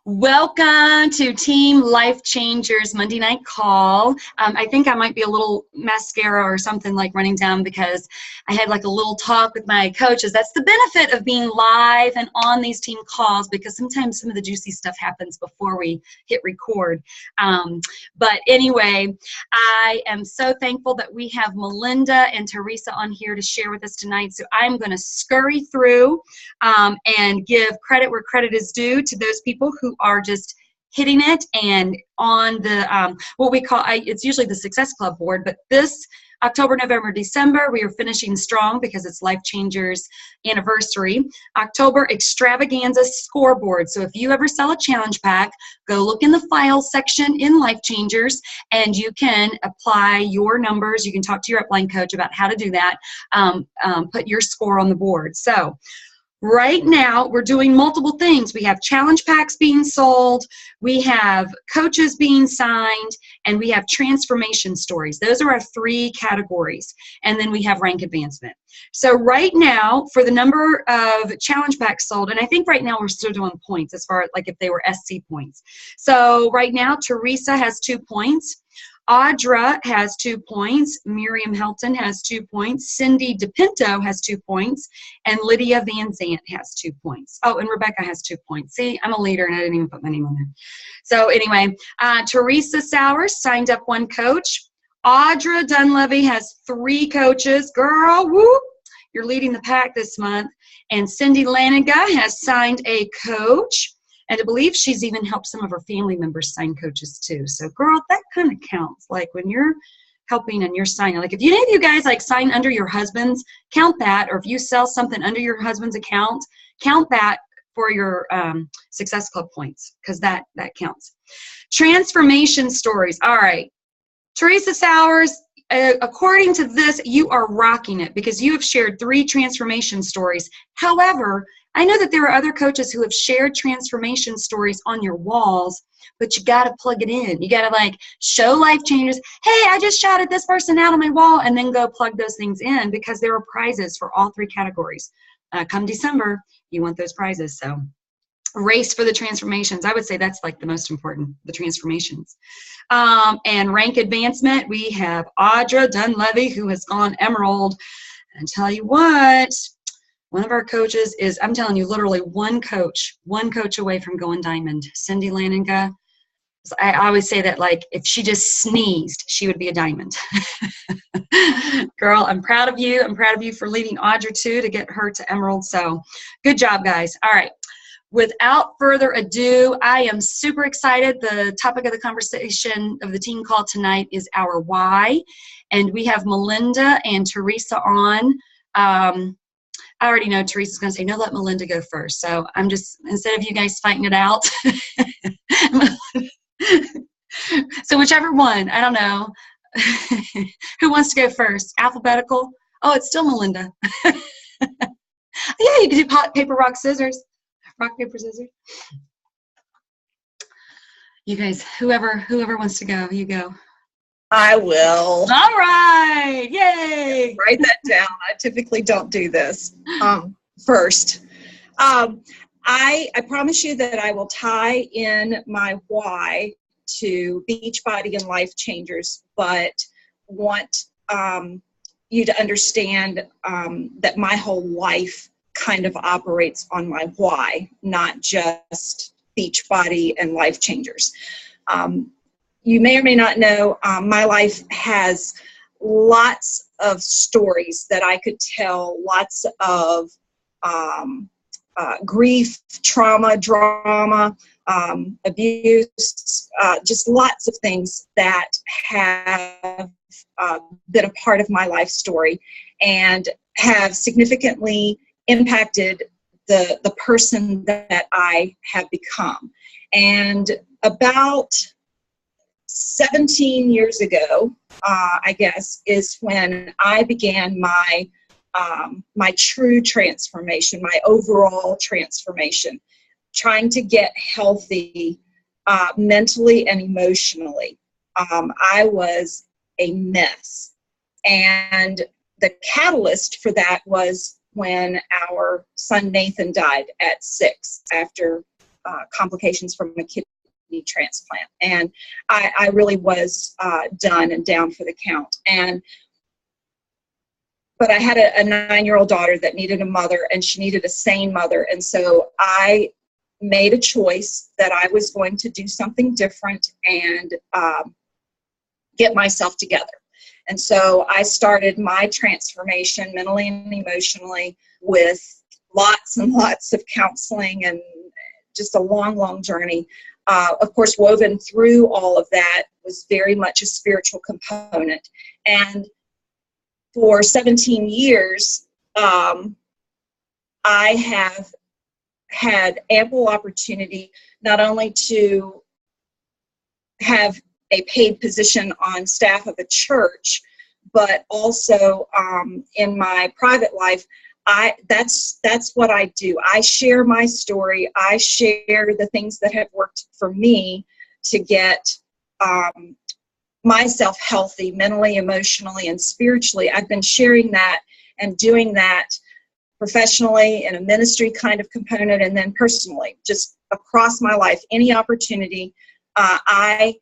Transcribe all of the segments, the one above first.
Welcome to Team Life Changers Monday Night Call. I think I might be a little mascara or something like running down because I had like a little talk with my coaches. That's the benefit of being live and on these team calls, because sometimes some of the juicy stuff happens before we hit record. But anyway, I am so thankful that we have Melinda and Teresa on here to share with us tonight. So I'm going to scurry through and give credit where credit is due to those people who are just hitting it and on the what we call, it's usually the Success Club board, but this October, November, December, we are finishing strong because it's Life Changers anniversary. October extravaganza scoreboard. So if you ever sell a challenge pack, go look in the files section in Life Changers and you can apply your numbers. You can talk to your upline coach about how to do that. Put your score on the board. So right now, we're doing multiple things. We have challenge packs being sold, we have coaches being signed, and we have transformation stories. Those are our three categories. And then we have rank advancement. So right now, for the number of challenge packs sold, and I think right now we're still doing points as far as like if they were SC points. So right now, Teresa has 2 points. Audra has 2 points, Miriam Helton has 2 points, Cindy DePinto has 2 points, and Lydia Van Zant has 2 points. Oh, and Rebecca has 2 points. See, I'm a leader and I didn't even put my name on there. So anyway, Teresa Our signed up 1 coach. Audra Dunleavy has 3 coaches. Girl, whoop, you're leading the pack this month. And Cindy Laniga has signed a coach. And I believe she's even helped some of her family members sign coaches too. So girl, that kind of counts. Like when you're helping and you're signing, like if any of you guys like sign under your husband's, count that. Or if you sell something under your husband's account, count that for your Success Club points, because that counts. Transformation stories. All right. Teresa Sowers, according to this, you are rocking it because you have shared 3 transformation stories. However, I know that there are other coaches who have shared transformation stories on your walls, but you got to plug it in. You got to like show Life Changers, hey, I just shouted this person out on my wall, and then go plug those things in because there are prizes for all 3 categories. Come December, you want those prizes. So race for the transformations. I would say that's like the most important, the transformations. And rank advancement, we have Audra Dunleavy, who has gone Emerald. And tell you what, one of our coaches is, I'm telling you, literally one coach away from going diamond. Cindy Laniga. I always say that like if she just sneezed, she would be a diamond. Girl, I'm proud of you. I'm proud of you for leading Audra too to get her to Emerald. So good job, guys. All right. Without further ado, I am super excited. The topic of the conversation of the team call tonight is our why. And we have Melinda and Teresa on. I already know Teresa's going to say, no, let Melinda go first. So I'm just, instead of you guys fighting it out. So whichever one, I don't know. Who wants to go first? Alphabetical? Oh, it's still Melinda. Yeah, you can do paper, rock, scissors. Rock, paper, scissors. You guys, whoever wants to go, you go. I will. All right. Yay. Write that down. I typically don't do this first. I promise you that I will tie in my why to Beachbody and Life Changers, but want you to understand that my whole life kind of operates on my why, not just Beachbody and Life Changers. You may or may not know, my life has lots of stories that I could tell, lots of grief, trauma, drama, abuse, just lots of things that have been a part of my life story and have significantly impacted the person that I have become. And about 17 years ago, I guess, is when I began my true transformation, my overall transformation, trying to get healthy mentally and emotionally. I was a mess. And the catalyst for that was when our son Nathan died at 6 after complications from a kidney transplant. And I really was done and down for the count. But I had a 9-year-old daughter that needed a mother, and she needed a sane mother. And so I made a choice that I was going to do something different and get myself together. And so I started my transformation mentally and emotionally with lots and lots of counseling and just a long, long journey. Of course, woven through all of that was very much a spiritual component. And for 17 years, I have had ample opportunity not only to have a paid position on staff of a church, but also in my private life, that's what I do. I share my story. I share the things that have worked for me to get myself healthy mentally, emotionally, and spiritually. I've been sharing that and doing that professionally in a ministry kind of component, and then personally, just across my life, any opportunity. I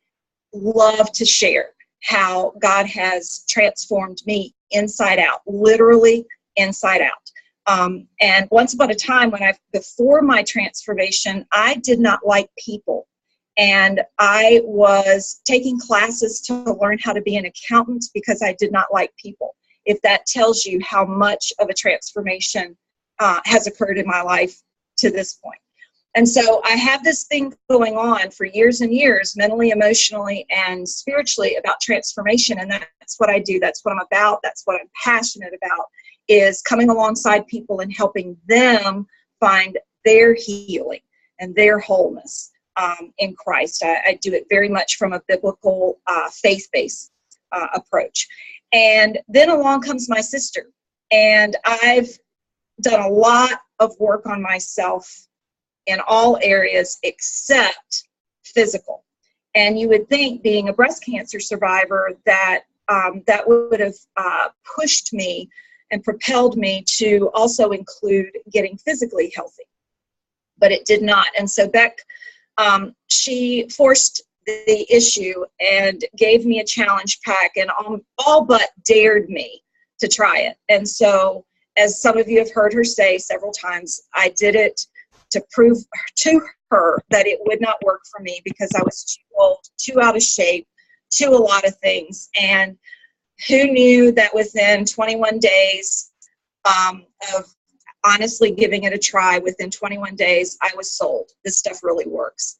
love to share how God has transformed me inside out, literally inside out. And once upon a time, before my transformation, I did not like people. And I was taking classes to learn how to be an accountant because I did not like people. If that tells you how much of a transformation has occurred in my life to this point. And so I have this thing going on for years and years, mentally, emotionally, and spiritually, about transformation. And that's what I do. That's what I'm about. That's what I'm passionate about, is coming alongside people and helping them find their healing and their wholeness in Christ. I do it very much from a biblical, faith-based approach. And then along comes my sister. And I've done a lot of work on myself in all areas except physical. And you would think, being a breast cancer survivor, that that would have pushed me and propelled me to also include getting physically healthy. But it did not. And so Beck, she forced the issue and gave me a challenge pack and all but dared me to try it. And so, as some of you have heard her say several times, I did it to prove to her that it would not work for me because I was too old, too out of shape, too a lot of things. And who knew that within 21 days of honestly giving it a try, within 21 days, I was sold. This stuff really works.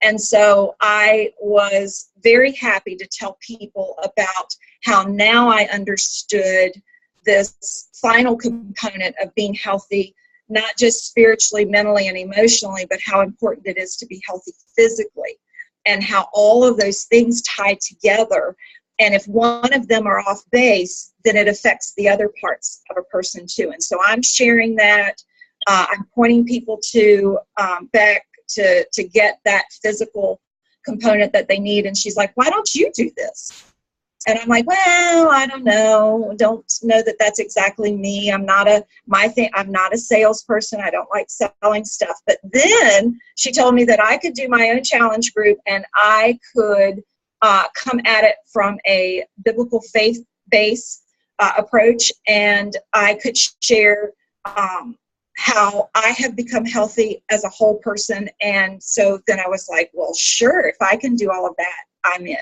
And so I was very happy to tell people about how now I understood this final component of being healthy, not just spiritually, mentally, and emotionally, but how important it is to be healthy physically, and how all of those things tie together. And if one of them are off base, then it affects the other parts of a person too. And so I'm sharing that. I'm pointing people to Beck to get that physical component that they need. And she's like, why don't you do this? And I'm like, well, I don't know. Don't know that that's exactly me. I'm not a salesperson. I don't like selling stuff. But then she told me that I could do my own challenge group, and I could come at it from a biblical faith-based approach, and I could share how I have become healthy as a whole person. And so then I was like, well, sure, if I can do all of that, I'm in.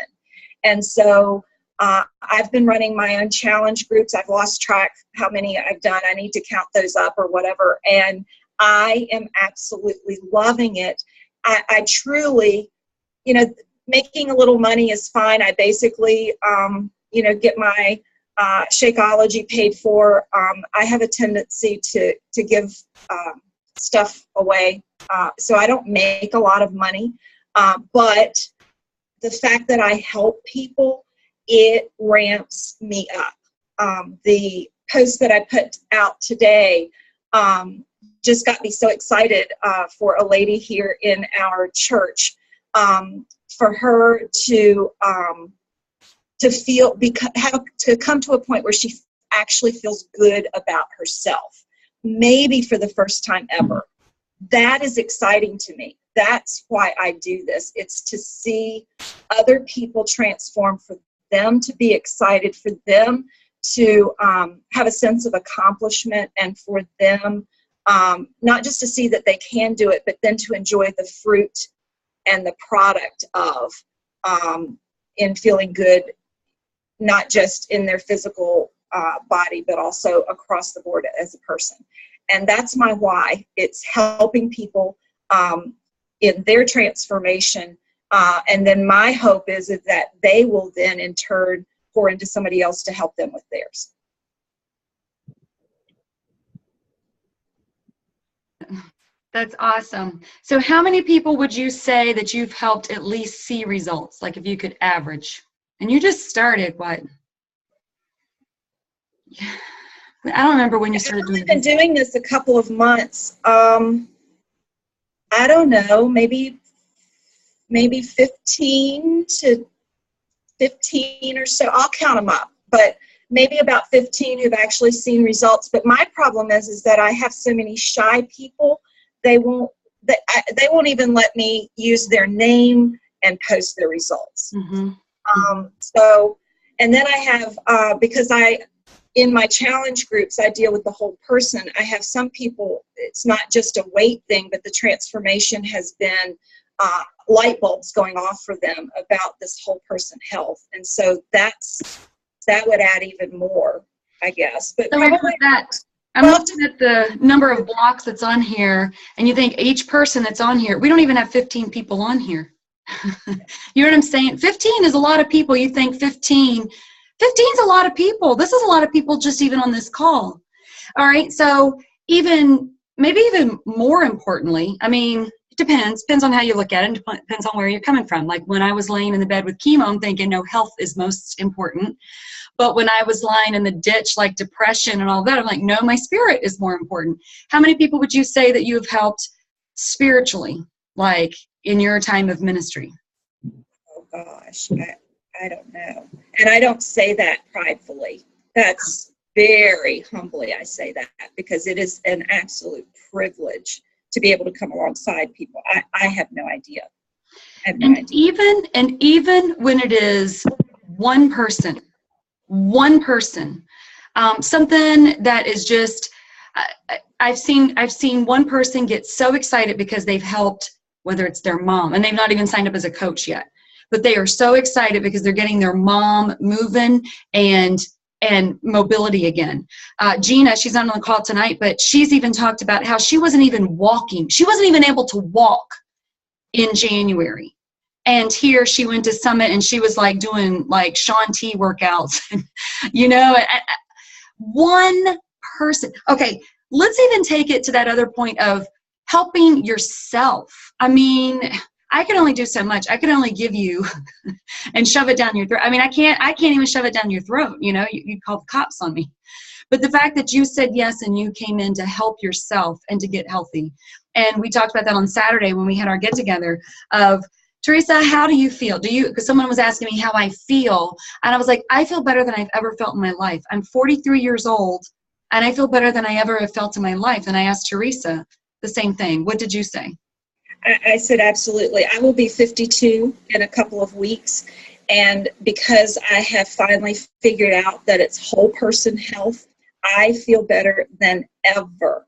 And so I've been running my own challenge groups. I've lost track how many I've done. I need to count those up or whatever. And I am absolutely loving it. I truly, making a little money is fine. I basically, get my Shakeology paid for. I have a tendency to give stuff away. So I don't make a lot of money. But the fact that I help people, it ramps me up. The post that I put out today just got me so excited for a lady here in our church, for her to come to a point where she actually feels good about herself, maybe for the first time ever. that is exciting to me. That's why I do this. It's to see other people transform, for them to be excited, for them to have a sense of accomplishment, and for them not just to see that they can do it, but then to enjoy the fruit and the product of in feeling good, not just in their physical body, but also across the board as a person. And that's my why. It's helping people in their transformation. And then my hope is that they will then in turn pour into somebody else to help them with theirs. That's awesome. So how many people would you say that you've helped at least see results? Like if you could average, and you just started, what? I don't remember when you started doing this. I've been doing this a couple of months. I don't know, maybe 15 or so. I'll count them up, but maybe about 15 who've actually seen results. But my problem is that I have so many shy people. They won't even let me use their name and post their results. Mm-hmm. So, and then I have, because in my challenge groups, I deal with the whole person. I have some people, it's not just a weight thing, but the transformation has been light bulbs going off for them about this whole person health. And so that would add even more, I guess. But so probably that. I'm looking at the number of blocks that's on here, and you think each person that's on here, we don't even have 15 people on here. You know what I'm saying? 15 is a lot of people. You think 15 is a lot of people. This is a lot of people just even on this call. All right, so maybe even more importantly, I mean, it depends on how you look at it, and depends on where you're coming from. Like when I was laying in the bed with chemo, I'm thinking, no, health is most important. But when I was lying in the ditch, like depression and all that, I'm like, no, my spirit is more important. How many people would you say that you have helped spiritually, like in your time of ministry? Oh gosh, I don't know. And I don't say that pridefully. That's very humbly I say that, because it is an absolute privilege to be able to come alongside people. I have no idea. Even when it is one person, something that is just, I've seen one person get so excited because they've helped, whether it's their mom, and they've not even signed up as a coach yet, but they are so excited because they're getting their mom moving and mobility again. Gina, she's not on the call tonight, but she's even talked about how she wasn't even walking. She wasn't even able to walk in January. And here she went to Summit and she was like doing like Shaun T workouts, you know, one person. Okay, let's even take it to that other point of helping yourself. I mean, I can only do so much. I can only give you and shove it down your throat. I mean, I can't even shove it down your throat. You know, you'd call the cops on me. But the fact that you said yes and you came in to help yourself and to get healthy. And we talked about that on Saturday when we had our get together of, Teresa, how do you feel? Because someone was asking me how I feel. And I was like, I feel better than I've ever felt in my life. I'm 43 years old and I feel better than I ever have felt in my life. And I asked Teresa the same thing. What did you say? I said, absolutely. I will be 52 in a couple of weeks. And because I have finally figured out that it's whole person health, I feel better than ever.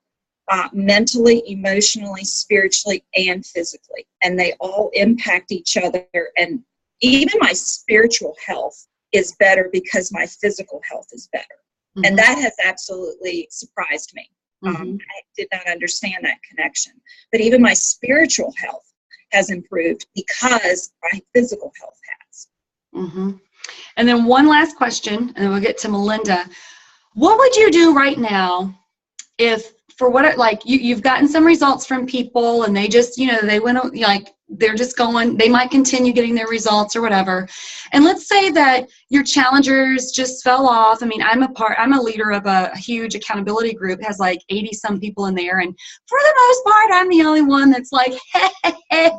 Mentally, emotionally, spiritually, and physically. And they all impact each other. And even my spiritual health is better because my physical health is better. Mm-hmm. And that has absolutely surprised me. Mm-hmm. I did not understand that connection. But even my spiritual health has improved because my physical health has. Mm-hmm. And then one last question, and then we'll get to Melinda. What would you do right now if, for what, like you've gotten some results from people and they just, you know, they went, like, they're just going, they might continue getting their results or whatever. And let's say that your challengers just fell off. I mean, I'm a leader of a huge accountability group. It has like 80 some people in there. And for the most part, I'm the only one that's like, hey.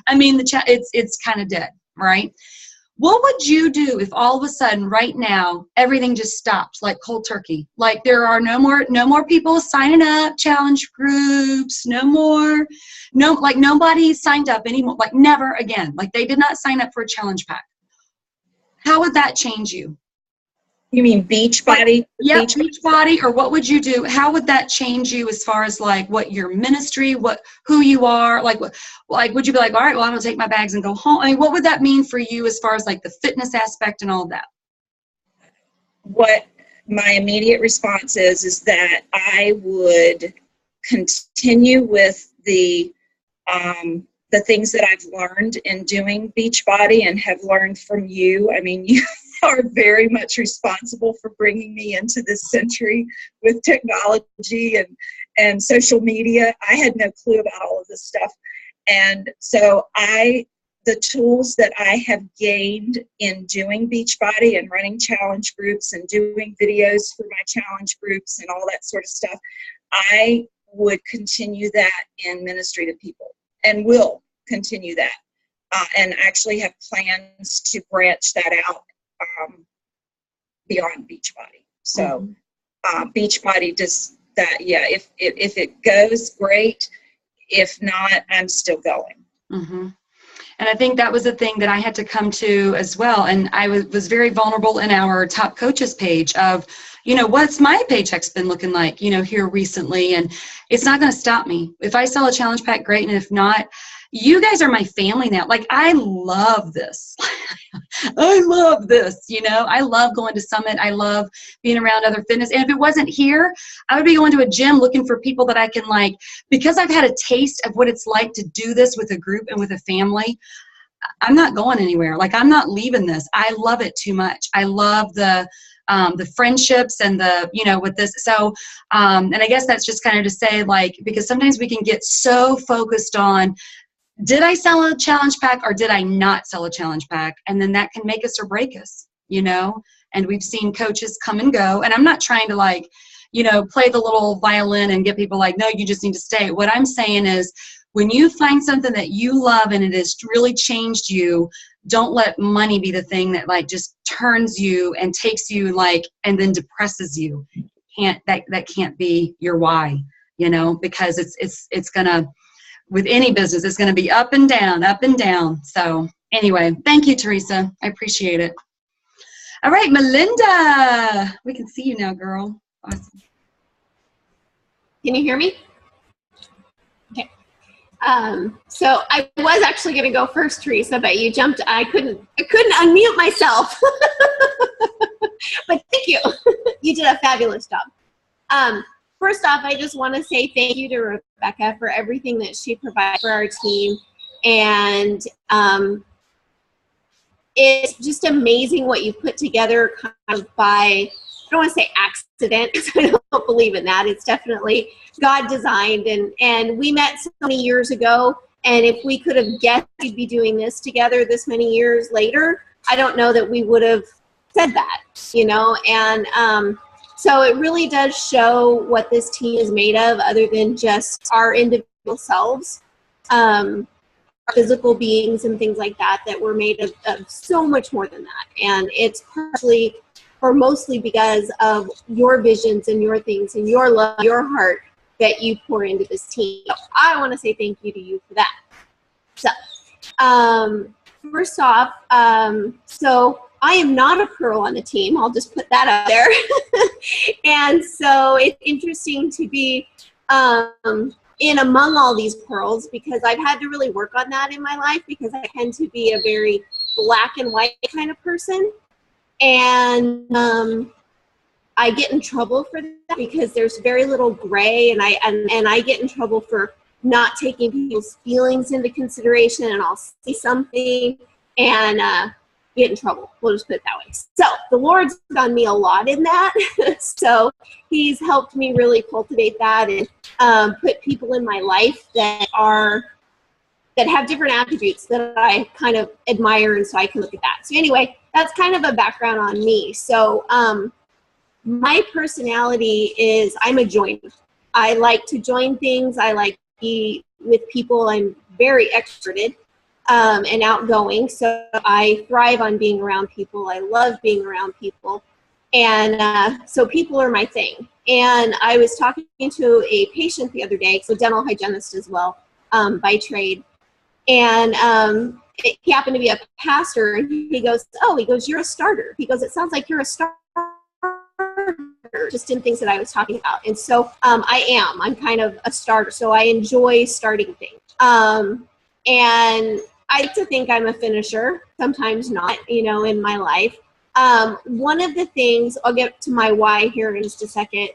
I mean, it's kind of dead, right? What would you do if all of a sudden right now everything just stopped like cold turkey? Like there are no more people signing up, challenge groups, like nobody signed up anymore, like never again. Like they did not sign up for a challenge pack. How would that change you? You mean Beachbody? Yeah, Beachbody, or what would you do? How would that change you as far as like what your ministry, who you are, like would you be like, all right, well, I'm gonna take my bags and go home? I mean, what would that mean for you as far as like the fitness aspect and all of that? What my immediate response is that I would continue with the things that I've learned in doing Beachbody and have learned from you. I mean, you are very much responsible for bringing me into this century with technology and social media. I had no clue about all of this stuff. And so the tools that I have gained in doing Beachbody and running challenge groups and doing videos for my challenge groups and all that sort of stuff, I would continue that in ministry to people and will continue that and actually have plans to branch that out beyond Beachbody. So Beachbody does that. Yeah, if it goes, great. If not, I'm still going. Mm-hmm. And I think that was a thing that I had to come to as well. And I was very vulnerable in our top coaches page of, what's my paycheck's been looking like, here recently. And it's not going to stop me. If I sell a challenge pack, great. And if not, you guys are my family now. Like, I love this. I love this, I love going to Summit. I love being around other fitness. And if it wasn't here, I would be going to a gym looking for people that I can because I've had a taste of what it's like to do this with a group and with a family. I'm not going anywhere. Like, I'm not leaving this. I love it too much. I love the friendships and with this. So, and I guess that's just kind of to say, because sometimes we can get so focused on, did I sell a challenge pack or did I not sell a challenge pack? And then that can make us or break us, and we've seen coaches come and go. And I'm not trying to play the little violin and get people no, you just need to stay. What I'm saying is, when you find something that you love and it has really changed you, don't let money be the thing that just turns you and takes you and then depresses you. That can't be your why, because it's gonna, with any business, it's going to be up and down, up and down. So anyway, thank you, Teresa. I appreciate it. All right, Melinda, we can see you now, girl. Awesome. Can you hear me? Okay. So I was actually going to go first, Teresa, but you jumped. I couldn't unmute myself. But thank you. You did a fabulous job. First off, I just want to say thank you to Rebecca for everything that she provides for our team. And it's just amazing what you put together kind of by, I don't want to say accident, because I don't believe in that. It's definitely God designed. And we met so many years ago. And if we could have guessed we'd be doing this together this many years later, I don't know that we would have said that, And so it really does show what this team is made of, other than just our individual selves, physical beings and things like that, that we're made of so much more than that. And it's partially or mostly because of your visions and your things and your love, your heart that you pour into this team. So I want to say thank you to you for that. So first off, so I am not a pearl on the team. I'll just put that out there. And so it's interesting to be in among all these pearls, because I've had to really work on that in my life, because I tend to be a very black and white kind of person. And I get in trouble for that because there's very little gray, and I get in trouble for not taking people's feelings into consideration, and I'll say something and get in trouble. We'll just put it that way. So the Lord's done me a lot in that. So he's helped me really cultivate that and put people in my life that have different attributes that I kind of admire, and so I can look at that. So anyway, that's kind of a background on me. So my personality is I'm a joiner. I like to join things. I like to be with people. I'm very extroverted. and outgoing. So I thrive on being around people. I love being around people. And so people are my thing. And I was talking to a patient the other day, so dental hygienist as well, by trade. And he happened to be a pastor, and he goes, you're a starter. He goes, it sounds like you're a starter, just in things that I was talking about. And so I'm kind of a starter. So I enjoy starting things. And I like to think I'm a finisher, sometimes not, in my life. One of the things, I'll get to my why here in just a second,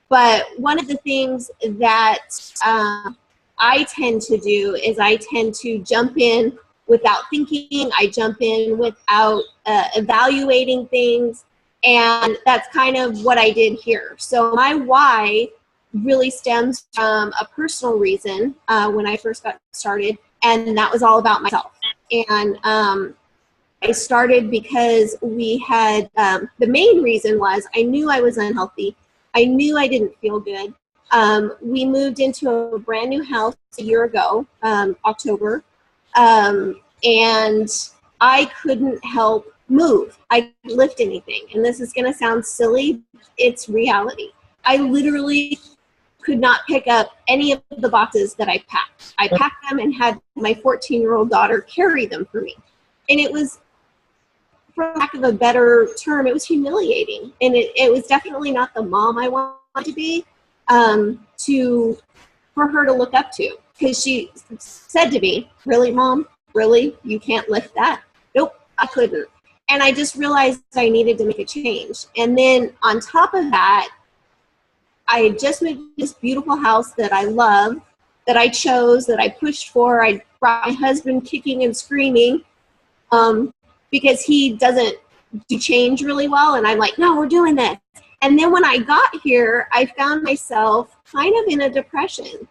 but one of the things that I tend to do is I tend to jump in without thinking. I jump in without evaluating things, and that's kind of what I did here. So my why really stems from a personal reason when I first got started, and that was all about myself. And I started because we had, the main reason was I knew I was unhealthy. I knew I didn't feel good. We moved into a brand new house a year ago, October, and I couldn't help move. I couldn't lift anything. And this is going to sound silly. It's reality. I literally could not pick up any of the boxes that I packed. I packed them and had my 14-year-old daughter carry them for me. And it was, for lack of a better term, it was humiliating. And it was definitely not the mom I wanted to be, for her to look up to. Because she said to me, really, Mom? Really? You can't lift that? Nope, I couldn't. And I just realized I needed to make a change. And then on top of that, I had just moved to this beautiful house that I love, that I chose, that I pushed for. I brought my husband kicking and screaming because he doesn't do change really well. And I'm like, no, we're doing this. And then when I got here, I found myself kind of in a depression,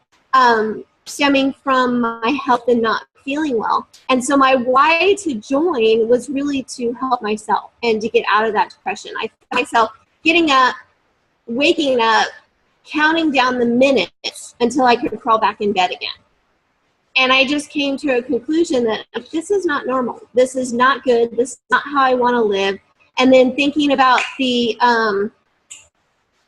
stemming from my health and not feeling well. And so my why to join was really to help myself and to get out of that depression. I found myself getting up, waking up, counting down the minutes until I could crawl back in bed again. And I just came to a conclusion that this is not normal. This is not good. This is not how I want to live. And then thinking about the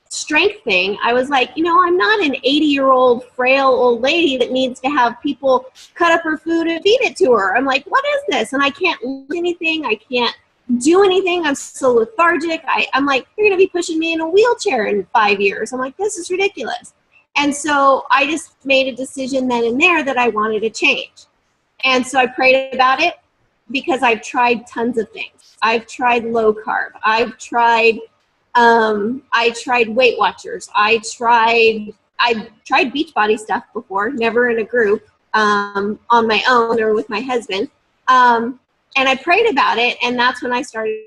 strength thing, I was like, I'm not an 80-year-old frail old lady that needs to have people cut up her food and feed it to her. I'm like, what is this? And I can't lift anything. I can't do anything. I'm so lethargic. I'm like, you're going to be pushing me in a wheelchair in 5 years. I'm like, this is ridiculous. And so I just made a decision then and there that I wanted to change. And so I prayed about it because I've tried tons of things. I've tried low carb. I've tried Weight Watchers. I tried Beachbody stuff before, never in a group, on my own or with my husband. And I prayed about it, and that's when I started.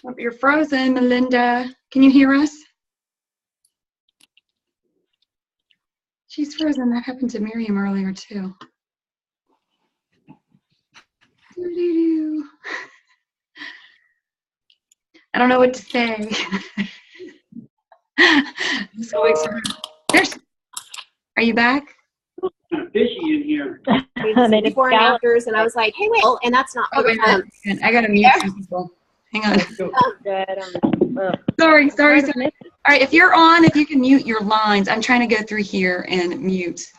Oh, you're frozen, Melinda. Can you hear us? She's frozen. That happened to Miriam earlier, too. I don't know what to say. So excited. Are you back? Fishy in here. Before and afters, and I was like, hey, wait, and that's not. Oh, wait, I gotta mute some people. Hang on. Sorry. All right, if you're on, if you can mute your lines. I'm trying to go through here and mute.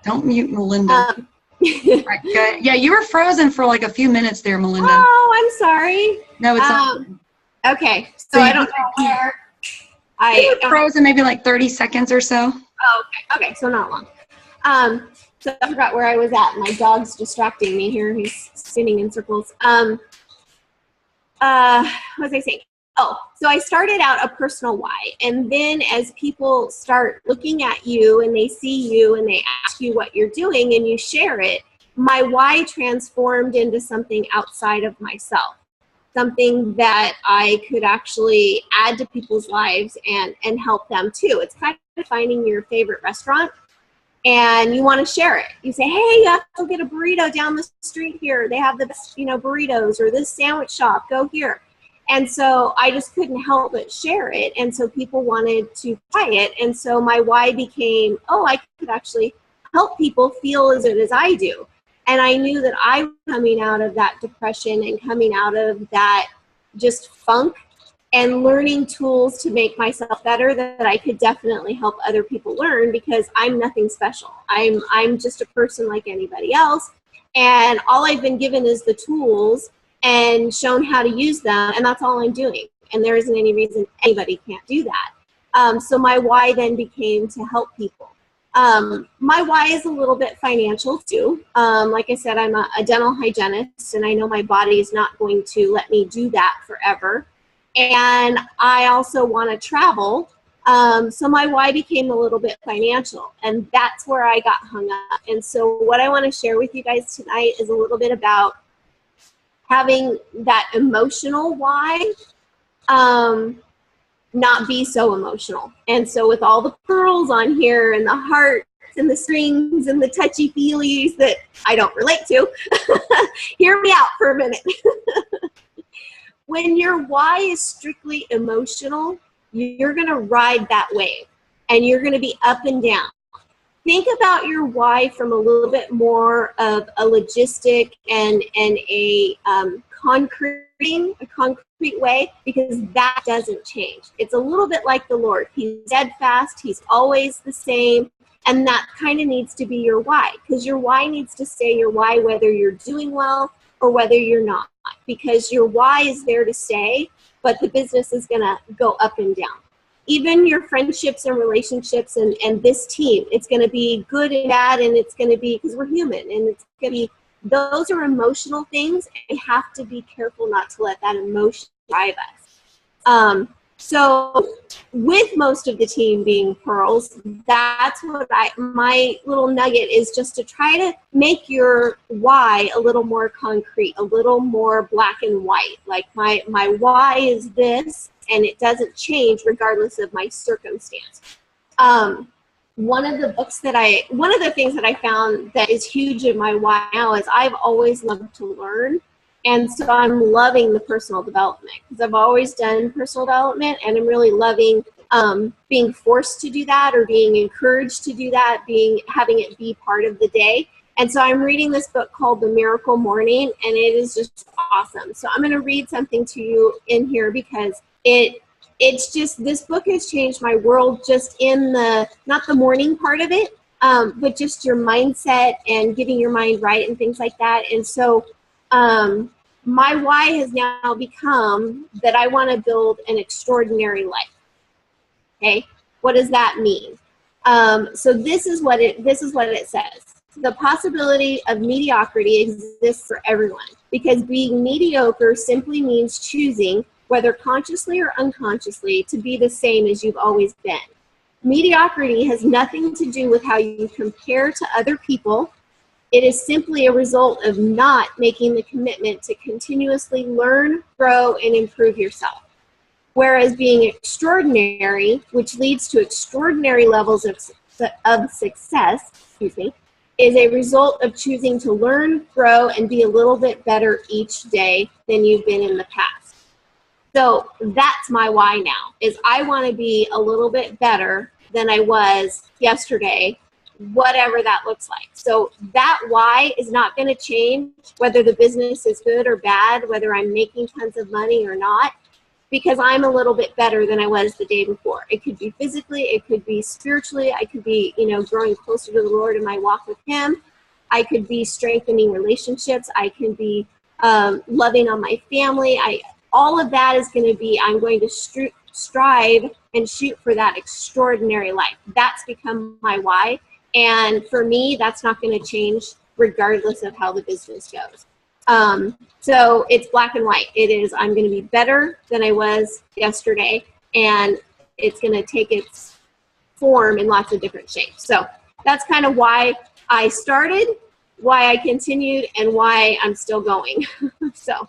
Don't mute Melinda. All right, good. Yeah, you were frozen for like a few minutes there, Melinda. Oh, I'm sorry. No, it's not. Okay, so I don't know where You were frozen maybe like 30 seconds or so. Oh, okay, so not long. So I forgot where I was at. My dog's distracting me here. He's spinning in circles. What was I saying? Oh, so I started out a personal why. And then as people start looking at you and they see you and they ask you what you're doing and you share it, my why transformed into something outside of myself. Something that I could actually add to people's lives and help them too. It's kind of finding your favorite restaurant and you want to share it. You say, hey, you have to go get a burrito down the street here. They have the best, burritos, or this sandwich shop, go here. And so I just couldn't help but share it. And so people wanted to try it. And so my why became, oh, I could actually help people feel as good as I do. And I knew that I was coming out of that depression and coming out of that just funk and learning tools to make myself better that I could definitely help other people learn, because I'm nothing special. I'm just a person like anybody else. And all I've been given is the tools and shown how to use them, and that's all I'm doing. And there isn't any reason anybody can't do that. So my why then became to help people. My why is a little bit financial too. Like I said, I'm a dental hygienist, and I know my body is not going to let me do that forever. And I also want to travel. So my why became a little bit financial, and that's where I got hung up. And so what I want to share with you guys tonight is a little bit about having that emotional why, not be so emotional. And so with all the pearls on here and the hearts and the strings and the touchy-feelies that I don't relate to, hear me out for a minute. When your why is strictly emotional, you're going to ride that wave, and you're going to be up and down. Think about your why from a little bit more of a logistic and a concrete way, because that doesn't change. It's a little bit like the Lord. He's steadfast. He's always the same. And that kind of needs to be your why, because your why needs to stay your why whether you're doing well or whether you're not, because your why is there to stay, but the business is going to go up and down. Even your friendships and relationships and this team, it's going to be good and bad, and it's going to be, because we're human, and it's going to be, those are emotional things, and we have to be careful not to let that emotion drive us. So with most of the team being pearls, that's what my little nugget is, just to try to make your why a little more concrete, a little more black and white. Like my why is this, and it doesn't change regardless of my circumstance. One of the things that I found that is huge in my why now is I've always loved to learn. And so I'm loving the personal development, because I've always done personal development, and I'm really loving being forced to do that, or being encouraged to do that, having it be part of the day. And so I'm reading this book called The Miracle Morning, and it is just awesome. So I'm going to read something to you in here, because it's just, this book has changed my world, just in not the morning part of it, but just your mindset and getting your mind right and things like that. And so my why has now become that I want to build an extraordinary life. Okay, what does that mean? So this is what it says. The possibility of mediocrity exists for everyone, because being mediocre simply means choosing, whether consciously or unconsciously, to be the same as you've always been. Mediocrity has nothing to do with how you compare to other people. It is simply a result of not making the commitment to continuously learn, grow, and improve yourself. Whereas being extraordinary, which leads to extraordinary levels of success, is a result of choosing to learn, grow, and be a little bit better each day than you've been in the past. So that's my why now, is I want to be a little bit better than I was yesterday, whatever that looks like. So that why is not going to change whether the business is good or bad, whether I'm making tons of money or not, because I'm a little bit better than I was the day before. It could be physically, it could be spiritually, I could be, growing closer to the Lord in my walk with Him. I could be strengthening relationships. I can be loving on my family. All of that is going to be, I'm going to strive and shoot for that extraordinary life. That's become my why. And for me, that's not going to change regardless of how the business goes. So it's black and white. It is, I'm going to be better than I was yesterday, and it's going to take its form in lots of different shapes. So that's kind of why I started, why I continued, and why I'm still going. So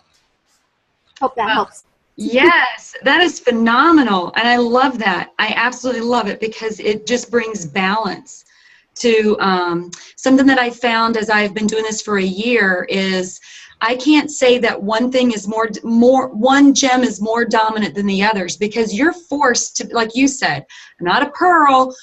hope that helps. Yes, that is phenomenal. And I love that. I absolutely love it, because it just brings balance to something that I found as I've been doing this for a year is I can't say that one thing is one gem is more dominant than the others, because you're forced to, like you said, I'm not a pearl,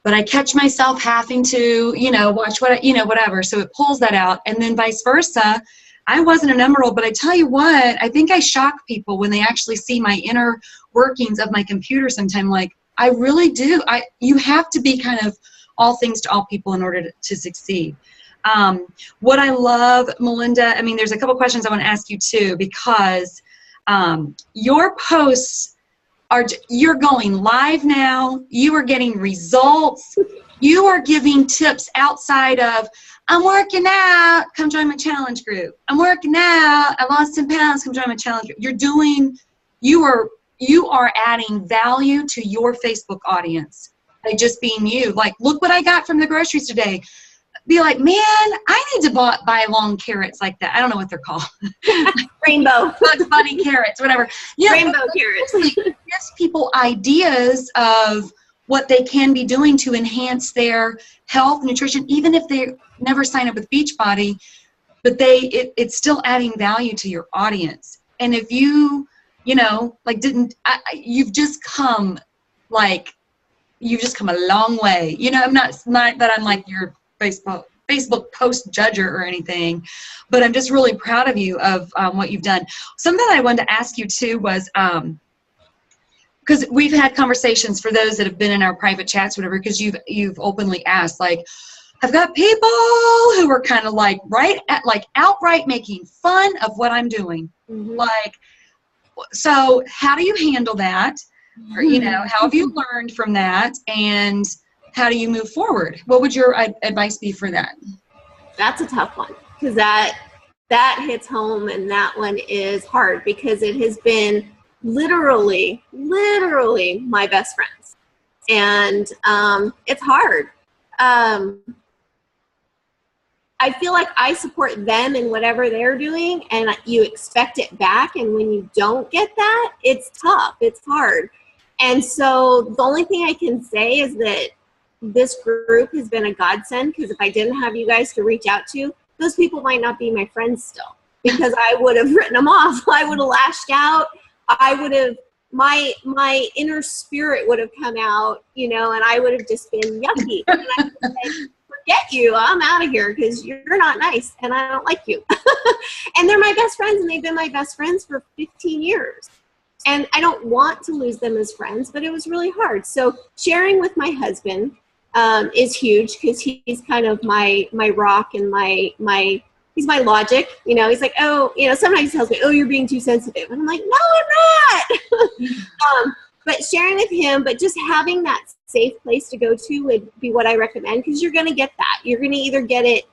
but I catch myself having to, watch whatever. So it pulls that out. And then vice versa. I wasn't an emerald, but I tell you what, I think I shock people when they actually see my inner workings of my computer sometime. Like, I really do. You have to be kind of all things to all people in order to succeed. What I love, Melinda, I mean, there's a couple questions I want to ask you too, because your posts you're going live now. You are getting results. You are giving tips outside of, I'm working out, come join my challenge group. I'm working out, I lost 10 pounds, come join my challenge group. You are adding value to your Facebook audience by just being you. Like, look what I got from the groceries today. Be like, man, I need to buy long carrots like that. I don't know what they're called. Rainbow. Bugs Bunny carrots, whatever. Rainbow carrots. It gives people ideas of what they can be doing to enhance their health, nutrition, even if they never sign up with Beachbody, but it's still adding value to your audience. And if you've just come a long way. I'm not that I'm like your Facebook post judger or anything, but I'm just really proud of you of what you've done. Something I wanted to ask you too was, because we've had conversations for those that have been in our private chats, whatever, because you've openly asked, like, I've got people who are kind of like outright making fun of what I'm doing. Mm-hmm. Like, so how do you handle that? Or, how have you learned from that? And how do you move forward? What would your advice be for that? That's a tough one, because that hits home, and that one is hard, because it has been literally my best friends. And it's hard. I feel like I support them in whatever they're doing, and you expect it back. And when you don't get that, it's tough. It's hard. And so the only thing I can say is that this group has been a godsend, because if I didn't have you guys to reach out to, those people might not be my friends still, because I would have written them off. I would have lashed out. I would have, my inner spirit would have come out, and I would have just been yucky. And I would say, forget you, I'm out of here, because you're not nice and I don't like you. And they're my best friends, and they've been my best friends for 15 years. And I don't want to lose them as friends, but it was really hard. So sharing with my husband is huge, because he's kind of my rock and he's my logic. He's like, oh, sometimes he tells me, oh, you're being too sensitive. And I'm like, no, I'm not. But sharing with him, but just having that safe place to go to would be what I recommend, because you're going to get that. You're going to either get it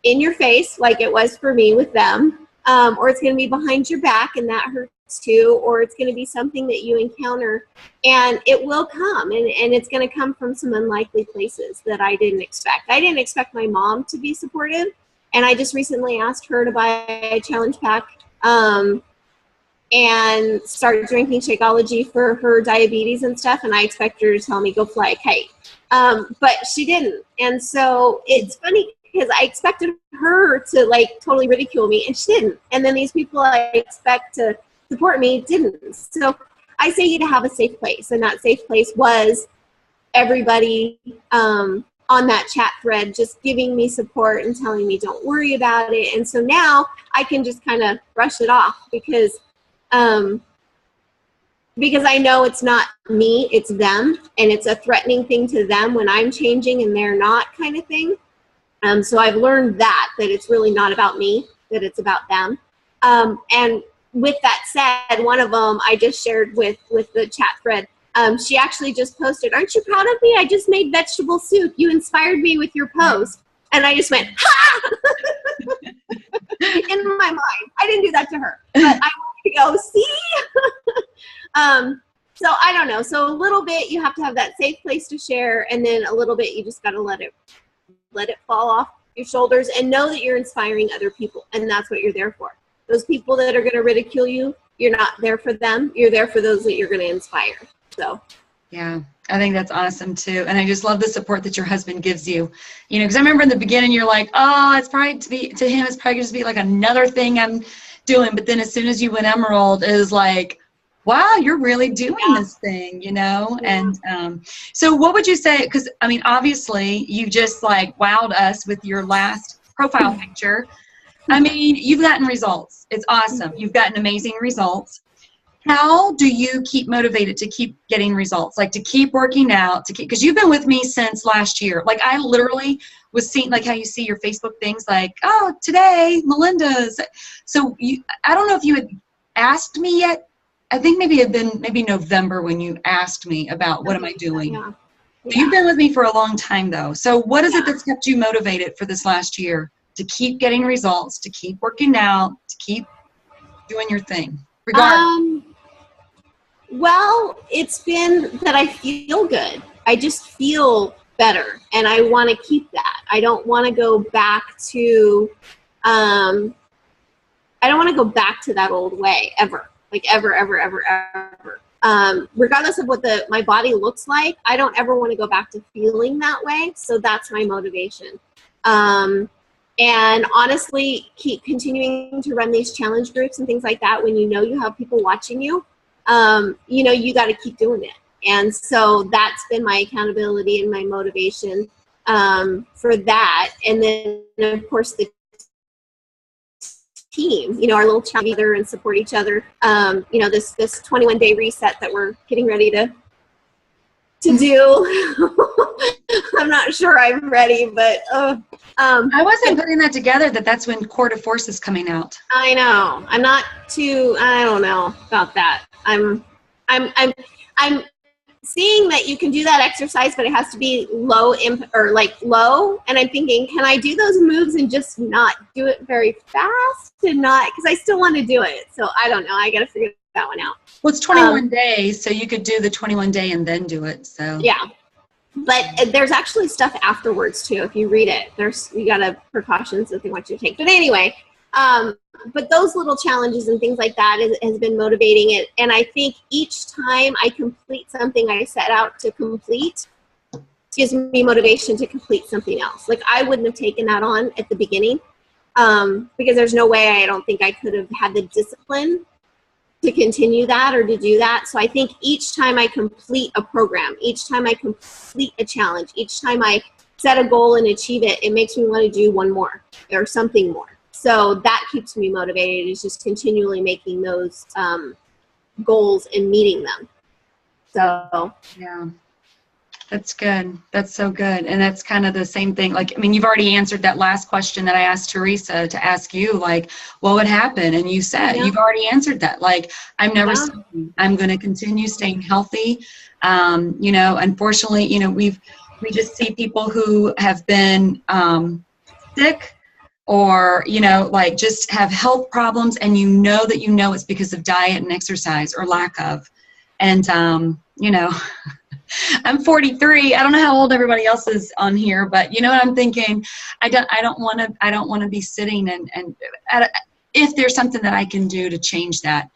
in your face, like it was for me with them, or it's going to be behind your back, and that hurts too, or it's going to be something that you encounter, and it will come, and it's going to come from some unlikely places that I didn't expect. I didn't expect my mom to be supportive, and I just recently asked her to buy a challenge pack and start drinking Shakeology for her diabetes and stuff, and I expect her to tell me, go fly a kite. But she didn't, and so it's funny, because I expected her to totally ridicule me, and she didn't. And then these people I expect to support me didn't. So I say you to have a safe place, and that safe place was everybody on that chat thread just giving me support and telling me don't worry about it. And so now I can just kind of brush it off, because I know it's not me, it's them, and it's a threatening thing to them when I'm changing and they're not, kind of thing. So I've learned that it's really not about me, that it's about them. And with that said, one of them I just shared with the chat thread. She actually just posted, aren't you proud of me? I just made vegetable soup. You inspired me with your post. And I just went, ha! In my mind. I didn't do that to her. But I wanted to go, see? So I don't know. So a little bit, you have to have that safe place to share. And then a little bit, you just got to let it fall off your shoulders, and know that you're inspiring other people. And that's what you're there for. Those people that are going to ridicule you, you're not there for them. You're there for those that you're going to inspire. So Yeah, I think that's awesome too. And I just love the support that your husband gives you. You know, because I remember in the beginning you're like, oh, it's probably to him, it's probably just be like another thing I'm doing. But then as soon as you went Emerald, it was like, wow, you're really doing this thing, you know? Yeah. And so what would you say? Because I mean, obviously you just like wowed us with your last profile picture. I mean, you've gotten results. It's awesome. You've gotten amazing results. How do you keep motivated to keep getting results? Like to keep working out, because you've been with me since last year. Like I literally was seeing, like how you see your Facebook things like, oh, today, Melinda's. So I don't know if you had asked me yet. I think maybe it had been maybe November when you asked me about what am I doing. Yeah. But you've been with me for a long time though. So what is it that's kept you motivated for this last year to keep getting results, to keep working out, to keep doing your thing? Regardless. Well, it's been that I feel good. I just feel better, and I want to keep that. I don't want to go back to, I don't want to go back to that old way ever, like ever, ever, ever, ever. Regardless of what my body looks like, I don't ever want to go back to feeling that way. So that's my motivation. And honestly, keep continuing to run these challenge groups and things like that when you know you have people watching you. You know, you got to keep doing it. And so that's been my accountability and my motivation for that. And then, of course, the team, you know, our little challenge together and support each other. You know, this 21-day reset that we're getting ready to do. I'm not sure I'm ready, but I wasn't putting that together that's when Court of Force is coming out. I know. I'm not too, I don't know about that. I'm seeing that you can do that exercise, but it has to be low, and I'm thinking, can I do those moves and just not do it very fast and not, because I still want to do it. So I don't know. I got to figure that one out. Well, it's 21 days, so you could do the 21 day and then do it. So yeah. But there's actually stuff afterwards too. If you read it, you got precautions that they want you to take. But anyway, but those little challenges and things like that has been motivating it. And I think each time I complete something I set out to complete, gives me motivation to complete something else. Like I wouldn't have taken that on at the beginning because there's no way I don't think I could have had the discipline to continue that or to do that. So I think each time I complete a program, each time I complete a challenge, each time I set a goal and achieve it, it makes me want to do one more or something more. So that keeps me motivated, is just continually making those goals and meeting them. So yeah, that's good. That's so good. And that's kind of the same thing. Like, I mean, you've already answered that last question that I asked Teresa to ask you, like, what would happen? And you said, you've already answered that. Like, I'm never stopping. I'm going to continue staying healthy. You know, unfortunately, you know, we just see people who have been sick or, you know, like just have health problems, and you know it's because of diet and exercise or lack of. And, you know, I'm 43. I don't know how old everybody else is on here, but you know what I'm thinking? I don't want to be sitting and if there's something that I can do to change that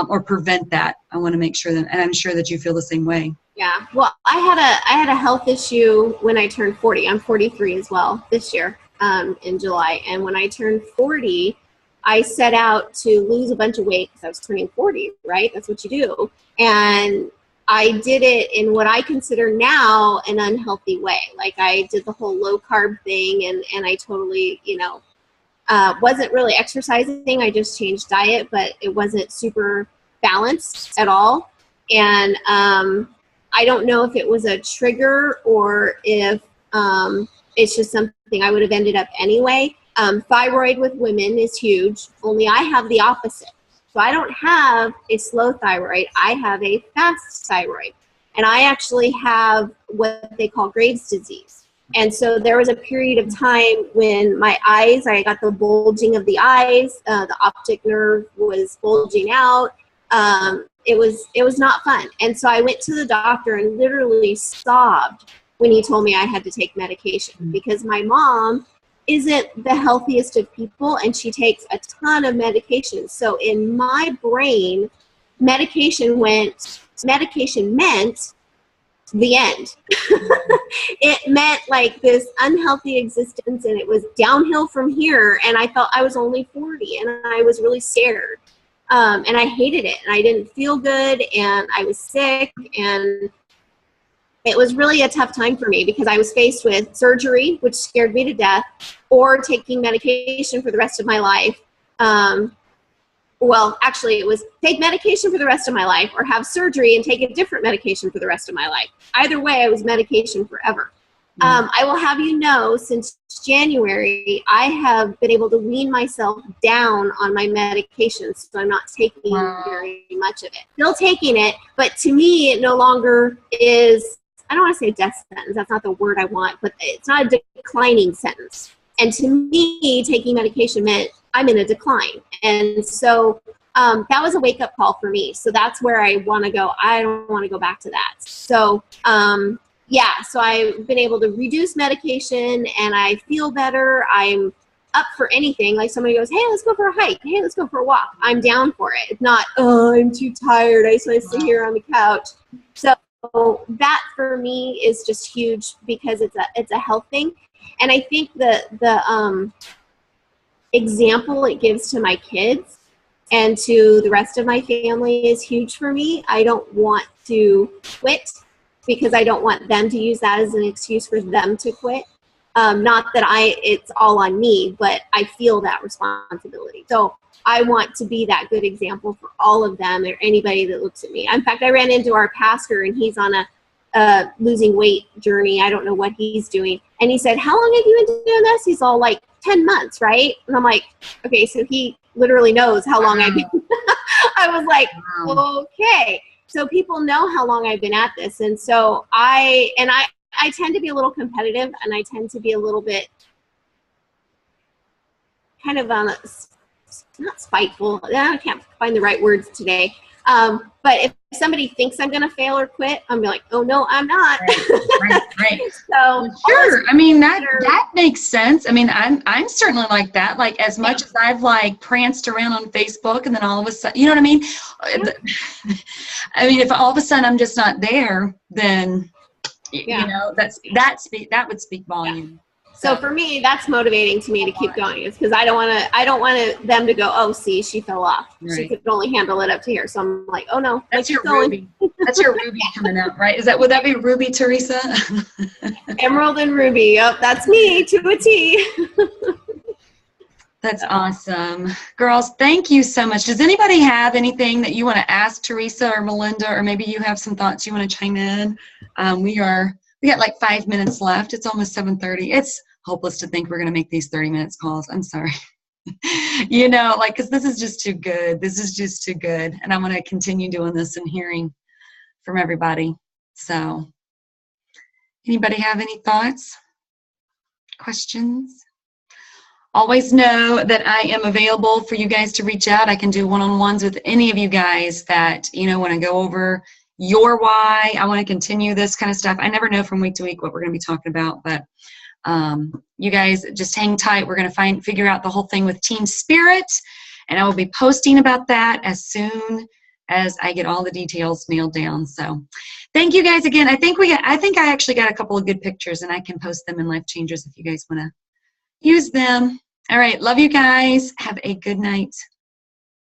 or prevent that, I want to make sure that, and I'm sure that you feel the same way. yeah, well, I had a health issue when I turned 40. I'm 43 as well this year in July. And when I turned 40, I set out to lose a bunch of weight because I was turning 40, right? That's what you do. And I did it in what I consider now an unhealthy way. Like I did the whole low carb thing and I totally, you know, wasn't really exercising. I just changed diet, but it wasn't super balanced at all. And I don't know if it was a trigger or if it's just something I would have ended up anyway. Thyroid with women is huge, only I have the opposite. So I don't have a slow thyroid, I have a fast thyroid. And I actually have what they call Graves' disease. And so there was a period of time when my eyes, I got the bulging of the eyes, the optic nerve was bulging out. It was not fun. And so I went to the doctor and literally sobbed when he told me I had to take medication because my mom isn't the healthiest of people and she takes a ton of medication. So in my brain, medication meant the end. It meant like this unhealthy existence, and it was downhill from here. And I felt I was only 40, and I was really scared. And I hated it, and I didn't feel good, and I was sick, and it was really a tough time for me because I was faced with surgery, which scared me to death, or taking medication for the rest of my life. Well, actually, it was take medication for the rest of my life or have surgery and take a different medication for the rest of my life. Either way, I was medication forever. I will have you know, since January, I have been able to wean myself down on my medications, so I'm not taking very much of it. Still taking it, but to me, it no longer is, I don't want to say a death sentence, that's not the word I want, but it's not a declining sentence. And to me, taking medication meant I'm in a decline. And so that was a wake-up call for me. So that's where I want to go. I don't want to go back to that. So yeah, so I've been able to reduce medication, and I feel better. I'm up for anything. Like somebody goes, hey, let's go for a hike. Hey, let's go for a walk. I'm down for it. It's not, oh, I'm too tired. I just want to sit here on the couch. So that for me is just huge because it's a health thing. And I think the example it gives to my kids and to the rest of my family is huge for me. I don't want to quit because I don't want them to use that as an excuse for them to quit. Not that it's all on me, but I feel that responsibility. So I want to be that good example for all of them or anybody that looks at me. In fact, I ran into our pastor, and he's on a losing weight journey. I don't know what he's doing. And he said, how long have you been doing this? He's all like 10 months, right? And I'm like, okay, so he literally knows how long I've been. I was like, okay. So people know how long I've been at this. And so I tend to be a little competitive, and I tend to be a little bit kind of not spiteful. I can't find the right words today. But if somebody thinks I'm going to fail or quit, I'm like, oh no, I'm not. Right. So sure. I mean, that makes sense. I mean, I'm certainly like that. Like as much as I've like pranced around on Facebook, and then all of a sudden, you know what I mean? I mean, if all of a sudden I'm just not there, then you know, that would speak volume. So for me, that's motivating to me to keep going. It's because I don't want them to go, oh, see, she fell off. Right. She could only handle it up to here. So I'm like, oh no, that's your Ruby. That's your Ruby coming out, right? Would that be Ruby, Teresa? Emerald and Ruby. Yep, that's me to a T. That's awesome. Girls, thank you so much. Does anybody have anything that you want to ask Teresa or Melinda, or maybe you have some thoughts you want to chime in? We got like 5 minutes left. It's almost 7:30. It's hopeless to think we're going to make these 30 minutes calls. I'm sorry. You know, like, because this is just too good. This is just too good. And I'm going to continue doing this and hearing from everybody. So anybody have any thoughts, questions? Always know that I am available for you guys to reach out. I can do one-on-ones with any of you guys that, you know, want to go over your why. I want to continue this kind of stuff. I never know from week to week what we're going to be talking about, but you guys just hang tight. We're going to figure out the whole thing with Team Spirit, and I will be posting about that as soon as I get all the details nailed down. So thank you guys again. I think I actually got a couple of good pictures, and I can post them in Life Changers if you guys want to use them. All right. Love you guys. Have a good night.